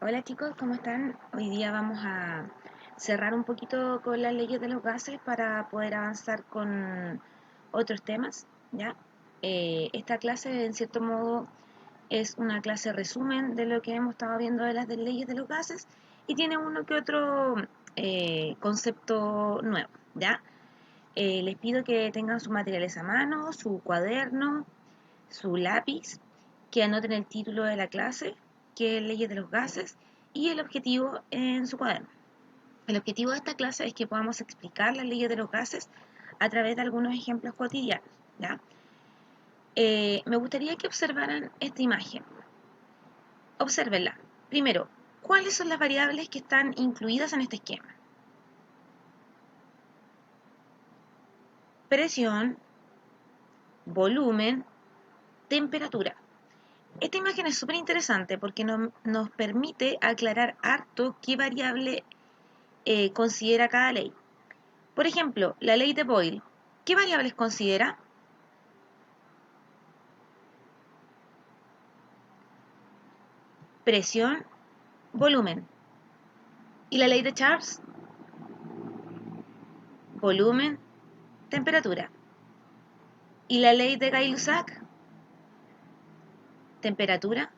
Hola chicos, ¿cómo están? Hoy día vamos a cerrar un poquito con las leyes de los gases para poder avanzar con otros temas, ¿ya? Esta clase, en cierto modo, es una clase resumen de lo que hemos estado viendo de las leyes de los gases y tiene uno que otro concepto nuevo, ¿ya? Les pido que tengan sus materiales a mano, su cuaderno, su lápiz, que anoten el título de la clase, que es Leyes de los Gases, y el objetivo en su cuaderno. El objetivo de esta clase es que podamos explicar las leyes de los gases a través de algunos ejemplos cotidianos, ¿ya? Me gustaría que observaran esta imagen. Obsérvenla. Primero, ¿cuáles son las variables que están incluidas en este esquema? Presión, volumen, temperatura. Esta imagen es súper interesante porque nos permite aclarar harto qué variable considera cada ley. Por ejemplo, la ley de Boyle, ¿qué variables considera? Presión, volumen. ¿Y la ley de Charles? Volumen, temperatura. ¿Y la ley de Gay-Lussac? Temperatura,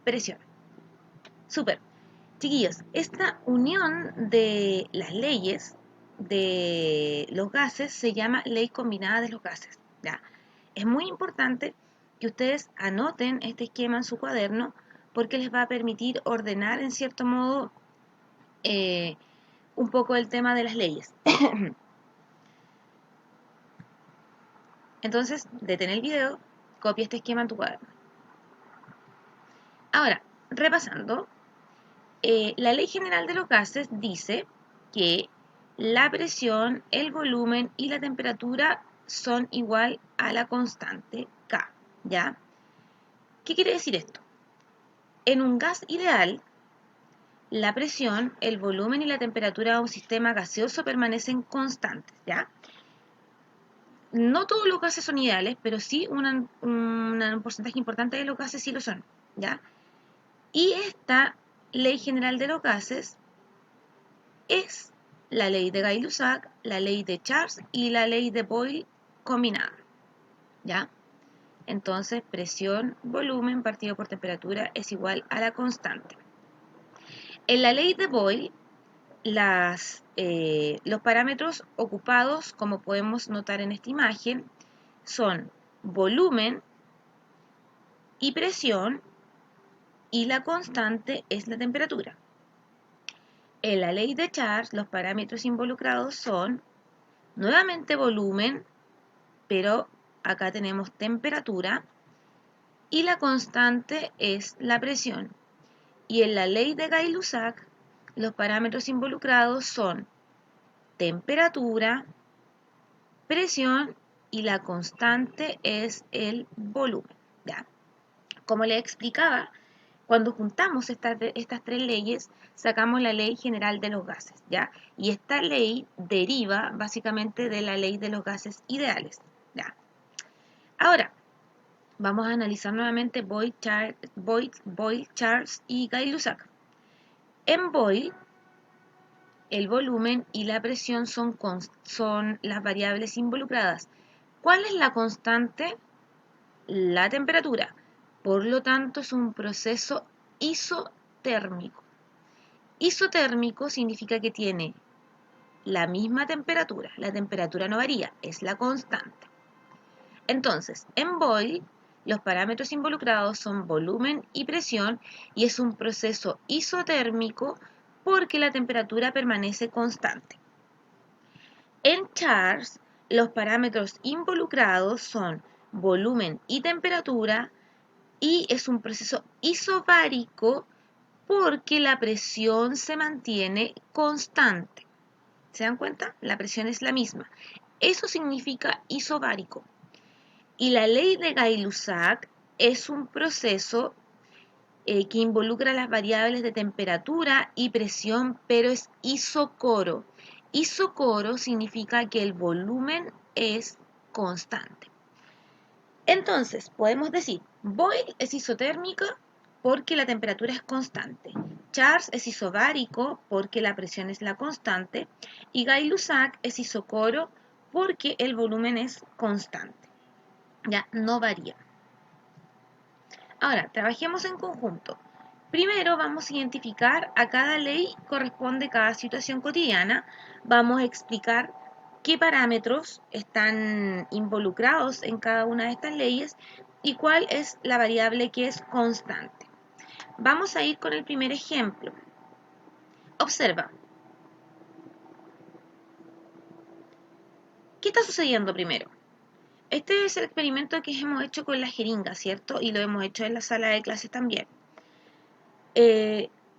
presión. Súper. Chiquillos, esta unión de las leyes de los gases se llama ley combinada de los gases. ¿Ya? Es muy importante que ustedes anoten este esquema en su cuaderno porque les va a permitir ordenar en cierto modo eh, un poco el tema de las leyes. Entonces, detén el video, copia este esquema en tu cuaderno. Ahora, repasando, la ley general de los gases dice que la presión, el volumen y la temperatura son igual a la constante K, ¿ya? ¿Qué quiere decir esto? En un gas ideal, la presión, el volumen y la temperatura de un sistema gaseoso permanecen constantes, ¿ya? No todos los gases son ideales, pero sí un porcentaje importante de los gases sí lo son, ¿ya? Y esta ley general de los gases es la ley de Gay-Lussac, la ley de Charles y la ley de Boyle combinada, ¿ya? Entonces, presión, volumen partido por temperatura es igual a la constante. En la ley de Boyle, los parámetros ocupados, como podemos notar en esta imagen, son volumen y presión, y la constante es la temperatura. En la ley de Charles, los parámetros involucrados son nuevamente volumen, pero acá tenemos temperatura, y la constante es la presión. Y en la ley de Gay-Lussac, los parámetros involucrados son temperatura, presión y la constante es el volumen. ¿Ya? Como les explicaba, cuando juntamos estas tres leyes, sacamos la ley general de los gases, ¿ya? Y esta ley deriva básicamente de la ley de los gases ideales, ¿ya? Ahora, vamos a analizar nuevamente Boyle, Charles y Gay-Lussac. En Boyle, el volumen y la presión son las variables involucradas. ¿Cuál es la constante? La temperatura. Por lo tanto, es un proceso isotérmico. Isotérmico significa que tiene la misma temperatura. La temperatura no varía, es la constante. Entonces, en Boyle, los parámetros involucrados son volumen y presión y es un proceso isotérmico porque la temperatura permanece constante. En Charles, los parámetros involucrados son volumen y temperatura y es un proceso isobárico porque la presión se mantiene constante. ¿Se dan cuenta? La presión es la misma. Eso significa isobárico. Y la ley de Gay-Lussac es un proceso que involucra las variables de temperatura y presión, pero es isocoro. Isocoro significa que el volumen es constante. Entonces, podemos decir, Boyle es isotérmica porque la temperatura es constante. Charles es isobárico porque la presión es la constante. Y Gay-Lussac es isocoro porque el volumen es constante. Ya, no varía. Ahora, trabajemos en conjunto. Primero vamos a identificar a cada ley corresponde cada situación cotidiana. Vamos a explicar qué parámetros están involucrados en cada una de estas leyes y cuál es la variable que es constante. Vamos a ir con el primer ejemplo. Observa. ¿Qué está sucediendo primero? Este es el experimento que hemos hecho con la jeringa, ¿cierto? Y lo hemos hecho en la sala de clases también.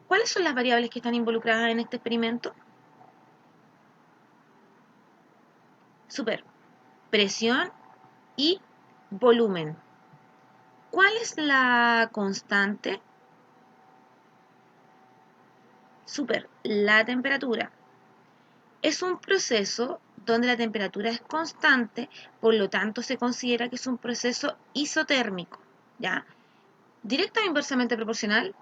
¿Cuáles son las variables que están involucradas en este experimento? Super. Presión y volumen. ¿Cuál es la constante? Super. La temperatura. Es un proceso donde la temperatura es constante, por lo tanto se considera que es un proceso isotérmico, ¿ya? ¿Directa o inversamente proporcional?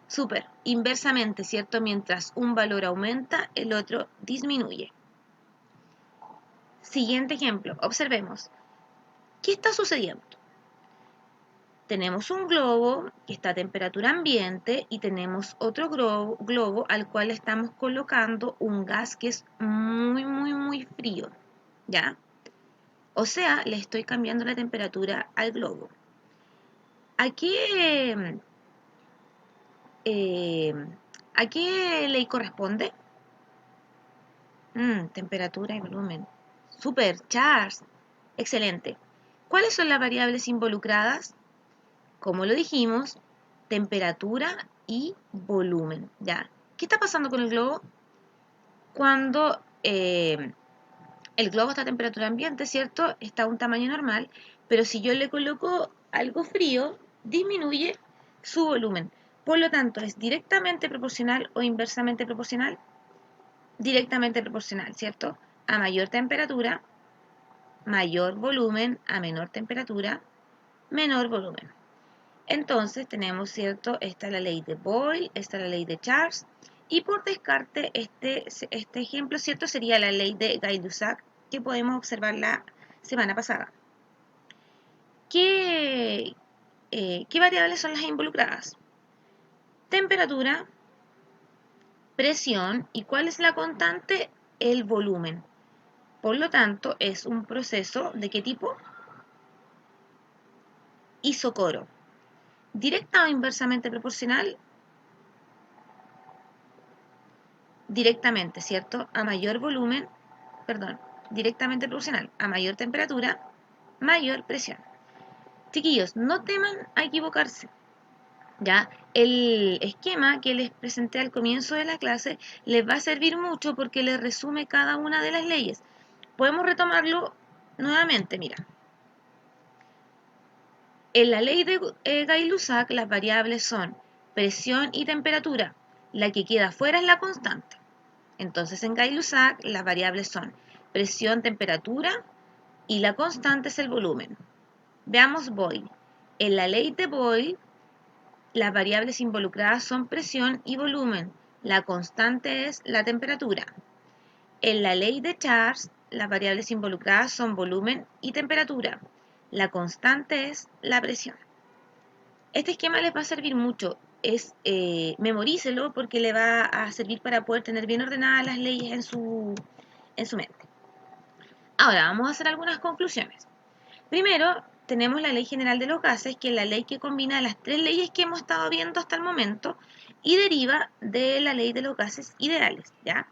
Súper, inversamente, ¿cierto? Mientras un valor aumenta, el otro disminuye. Siguiente ejemplo, observemos. ¿Qué está sucediendo? Tenemos un globo que está a temperatura ambiente y tenemos otro globo al cual estamos colocando un gas que es muy frío, ¿ya? O sea, le estoy cambiando la temperatura al globo. ¿A qué, eh, ¿a qué ley corresponde? Temperatura y volumen. Super, Charles. Excelente. ¿Cuáles son las variables involucradas? Como lo dijimos, temperatura y volumen, ¿ya? ¿Qué está pasando con el globo? Cuando el globo está a temperatura ambiente, ¿cierto? Está a un tamaño normal, pero si yo le coloco algo frío, disminuye su volumen. Por lo tanto, ¿es directamente proporcional o inversamente proporcional? Directamente proporcional, ¿cierto? A mayor temperatura, mayor volumen, a menor temperatura, menor volumen. Entonces tenemos, ¿cierto? Esta es la ley de Boyle, esta es la ley de Charles, y por descarte este ejemplo, ¿cierto? Sería la ley de Gay-Lussac, que podemos observar la semana pasada. ¿Qué variables son las involucradas? Temperatura, presión, ¿y cuál es la constante? El volumen. Por lo tanto, es un proceso ¿de qué tipo? Isocoro. ¿Directa o inversamente proporcional? Directamente, ¿cierto? A mayor volumen, perdón, directamente proporcional. A mayor temperatura, mayor presión. Chiquillos, no teman a equivocarse. Ya, el esquema que les presenté al comienzo de la clase les va a servir mucho porque les resume cada una de las leyes. Podemos retomarlo nuevamente, mira. En la ley de Gay-Lussac las variables son presión y temperatura. La que queda fuera es la constante. Entonces en Gay-Lussac las variables son presión, temperatura y la constante es el volumen. Veamos Boyle. En la ley de Boyle las variables involucradas son presión y volumen. La constante es la temperatura. En la ley de Charles las variables involucradas son volumen y temperatura. La constante es la presión. Este esquema les va a servir mucho. Memorícelo porque le va a servir para poder tener bien ordenadas las leyes en su mente. Ahora, vamos a hacer algunas conclusiones. Primero, tenemos la Ley General de los Gases, que es la ley que combina las tres leyes que hemos estado viendo hasta el momento y deriva de la Ley de los Gases Ideales, ¿ya?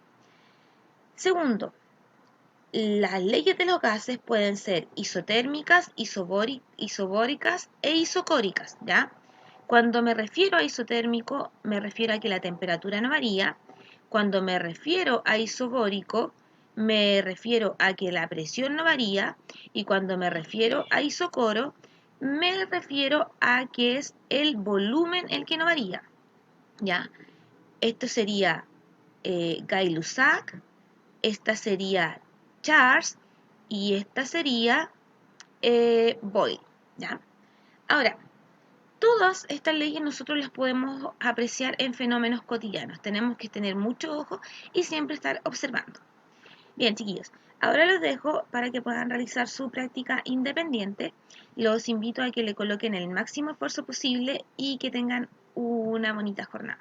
Segundo, las leyes de los gases pueden ser isotérmicas, isobóricas e isocóricas, ¿ya? Cuando me refiero a isotérmico, me refiero a que la temperatura no varía. Cuando me refiero a isobórico, me refiero a que la presión no varía. Y cuando me refiero a isocoro, me refiero a que es el volumen el que no varía, ¿ya? Esto sería Gay-Lussac, esta sería Charles y esta sería Boyle, ¿ya? Ahora, todas estas leyes nosotros las podemos apreciar en fenómenos cotidianos. Tenemos que tener mucho ojo y siempre estar observando. Bien, chiquillos, ahora los dejo para que puedan realizar su práctica independiente. Los invito a que le coloquen el máximo esfuerzo posible y que tengan una bonita jornada.